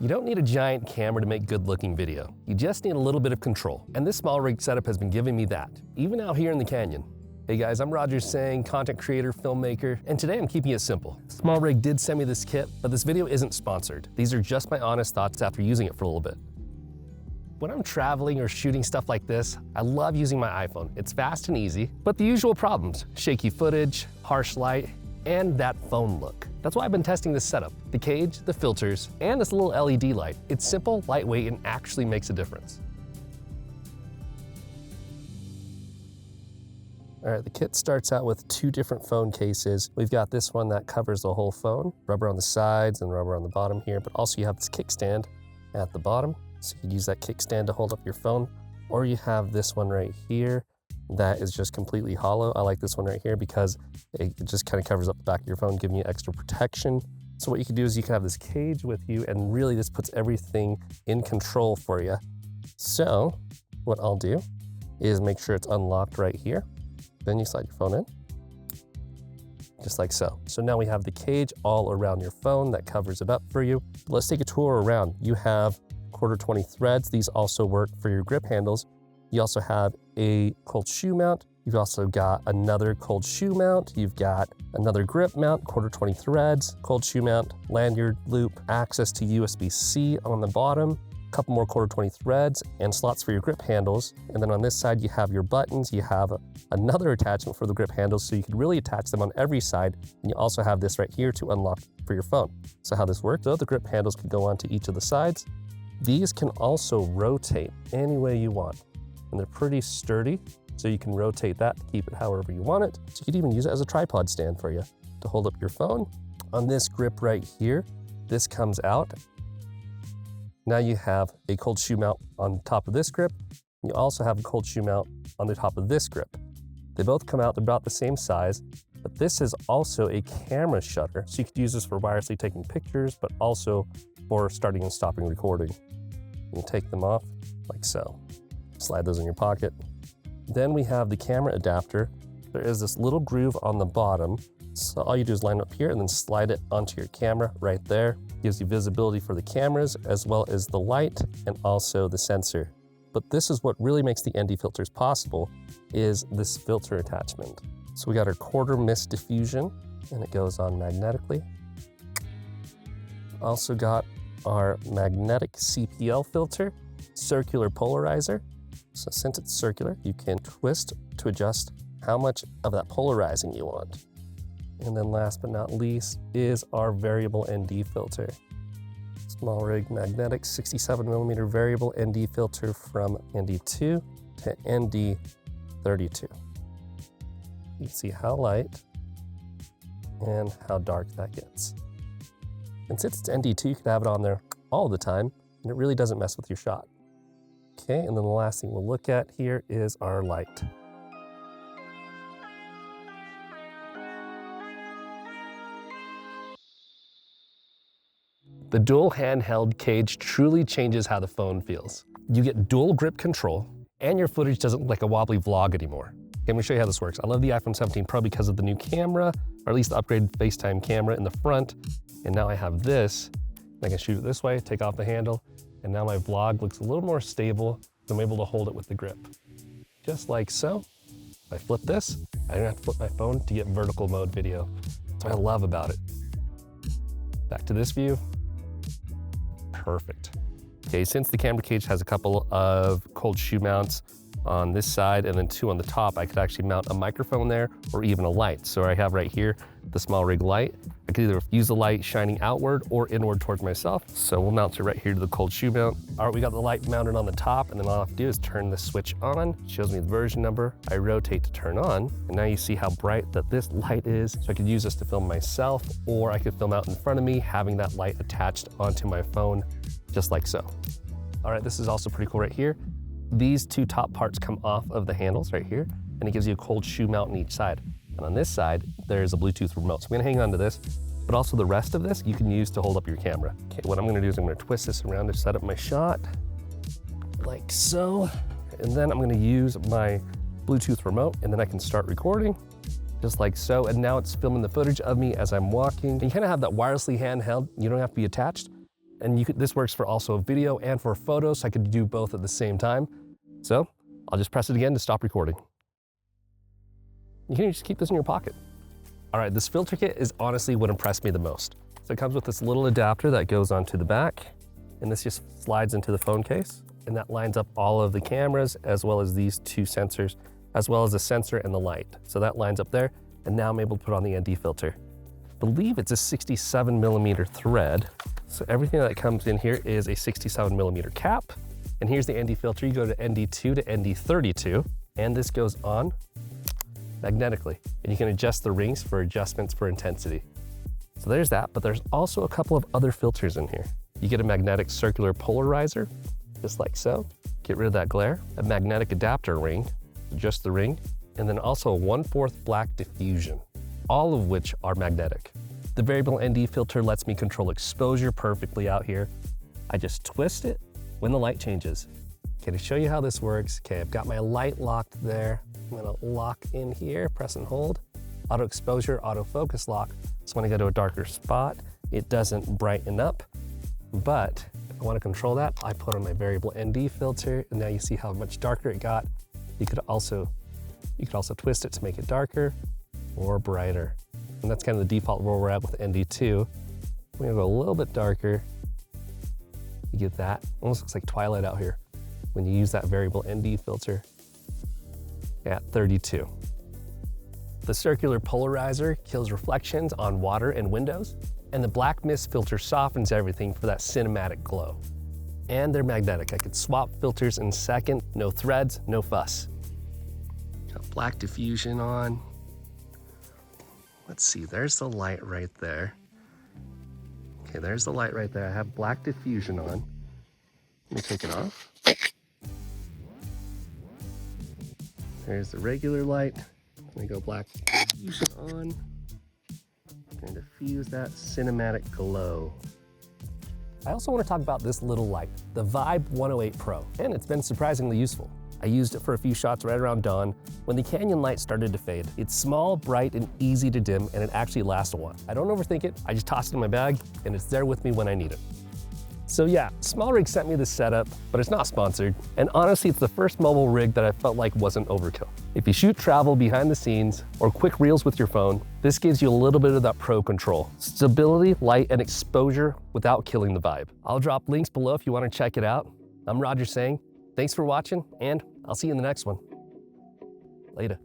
You don't need a giant camera to make good-looking video. You just need a little bit of control. And this SmallRig setup has been giving me that, even out here in the canyon. Hey guys, I'm Roger Sang, content creator, filmmaker, and today I'm keeping it simple. SmallRig did send me this kit, but this video isn't sponsored. These are just my honest thoughts after using it for a little bit. When I'm traveling or shooting stuff like this, I love using my iPhone. It's fast and easy, but the usual problems, shaky footage, harsh light, and that phone look. That's why I've been testing this setup. The cage, the filters, and this little LED light. It's simple, lightweight, and actually makes a difference. All right, the kit starts out with two different phone cases. We've got this one that covers the whole phone, rubber on the sides and rubber on the bottom here, but also you have this kickstand at the bottom. So you can use that kickstand to hold up your phone, or you have this one right here that is just completely hollow. I like this one right here because it just kind of covers up the back of your phone, giving you extra protection. So what you can do is you can have this cage with you, and really this puts everything in control for you. So what I'll do is make sure it's unlocked right here. Then you slide your phone in, just like so. So now we have the cage all around your phone that covers it up for you. Let's take a tour around. You have 1/4 threads. These also work for your grip handles. You also have a cold shoe mount. You've also got another cold shoe mount. You've got another grip mount, 1/4 threads, cold shoe mount, lanyard loop, access to USB-C on the bottom, a couple more 1/4 threads, and slots for your grip handles. And then on this side, you have your buttons. You have another attachment for the grip handles, so you can really attach them on every side. And you also have this right here to unlock for your phone. So how this works, so the grip handles can go onto each of the sides. These can also rotate any way you want. And they're pretty sturdy, so you can rotate that to keep it however you want it. So you could even use it as a tripod stand for you to hold up your phone. On this grip right here, this comes out. Now you have a cold shoe mount on top of this grip. You also have a cold shoe mount on the top of this grip. They both come out about the same size, but this is also a camera shutter. So you could use this for wirelessly taking pictures, but also for starting and stopping recording. You take them off like so. Slide those in your pocket. Then we have the camera adapter. There is this little groove on the bottom. So all you do is line up here and then slide it onto your camera right there. Gives you visibility for the cameras as well as the light and also the sensor. But this is what really makes the ND filters possible, is this filter attachment. So we got our 1/4 mist diffusion, and it goes on magnetically. Also got our magnetic CPL filter, circular polarizer. So since it's circular, you can twist to adjust how much of that polarizing you want. And then last but not least is our variable ND filter. SmallRig magnetic 67mm variable ND filter from ND2 to ND32. You can see how light and how dark that gets. And since it's ND2, you can have it on there all the time, and it really doesn't mess with your shot. Okay, and then the last thing we'll look at here is our light. The dual handheld cage truly changes how the phone feels. You get dual grip control, and your footage doesn't look like a wobbly vlog anymore. Okay, let me show you how this works. I love the iPhone 17 Pro because of the new camera, or at least the upgraded FaceTime camera in the front. And now I have this, and I can shoot it this way, take off the handle, and now my vlog looks a little more stable. I'm able to hold it with the grip. Just like so. If I flip this, I don't have to flip my phone to get vertical mode video. That's what I love about it. Back to this view. Perfect. Okay, since the camera cage has a couple of cold shoe mounts on this side and then two on the top, I could actually mount a microphone there or even a light. So I have right here the SmallRig light. I could either use the light shining outward or inward towards myself. So we'll mount it right here to the cold shoe mount. All right, we got the light mounted on the top, and then all I have to do is turn the switch on. It shows me the version number. I rotate to turn on, and now you see how bright that this light is. So I could use this to film myself, or I could film out in front of me, having that light attached onto my phone, just like so. All right, this is also pretty cool right here. These two top parts come off of the handles right here, and it gives you a cold shoe mount on each side. And on this side, there's a Bluetooth remote. So I'm gonna hang on to this, but also the rest of this you can use to hold up your camera. Okay, what I'm gonna do is I'm gonna twist this around to set up my shot, like so. And then I'm gonna use my Bluetooth remote, and then I can start recording, just like so. And now it's filming the footage of me as I'm walking. And you kind of have that wirelessly handheld. You don't have to be attached. And this works for also video and for photos, so I could do both at the same time. So I'll just press it again to stop recording. You can just keep this in your pocket. All right, this filter kit is honestly what impressed me the most. So it comes with this little adapter that goes onto the back, and this just slides into the phone case, and that lines up all of the cameras as well as these two sensors, as well as the sensor and the light. So that lines up there, and now I'm able to put on the ND filter. I believe it's a 67mm thread. So everything that comes in here is a 67mm cap. And here's the ND filter. You go to ND2 to ND32, and this goes on magnetically. And you can adjust the rings for adjustments for intensity. So there's that, but there's also a couple of other filters in here. You get a magnetic circular polarizer, just like so. Get rid of that glare. A magnetic adapter ring, adjust the ring, and then also a 1/4 black diffusion, all of which are magnetic. The variable ND filter lets me control exposure perfectly out here. I just twist it when the light changes. Okay, to show you how this works, okay, I've got my light locked there. I'm gonna lock in here, press and hold. Auto exposure, auto focus lock. So when I go to a darker spot, it doesn't brighten up. But if I wanna control that, I put on my variable ND filter, and now you see how much darker it got. You could also twist it to make it darker or brighter. And that's kind of the default where we're at with ND2. We're gonna go a little bit darker. You get that, almost looks like twilight out here when you use that variable ND filter at 32. The circular polarizer kills reflections on water and windows, and the black mist filter softens everything for that cinematic glow. And they're magnetic. I could swap filters in a second, no threads, no fuss. Got black diffusion on. Let's see, there's the light right there. Okay, there's the light right there. I have black diffusion on. Let me take it off. There's the regular light. Let me go black diffusion on. And diffuse that cinematic glow. I also want to talk about this little light, the Vibe 108 Pro, and it's been surprisingly useful. I used it for a few shots right around dawn when the canyon light started to fade. It's small, bright, and easy to dim, and it actually lasts a while. I don't overthink it. I just toss it in my bag, and it's there with me when I need it. So yeah, SmallRig sent me this setup, but it's not sponsored. And honestly, it's the first mobile rig that I felt like wasn't overkill. If you shoot travel behind the scenes or quick reels with your phone, this gives you a little bit of that pro control. Stability, light, and exposure without killing the vibe. I'll drop links below if you want to check it out. I'm Roger saying, thanks for watching, and I'll see you in the next one. Later.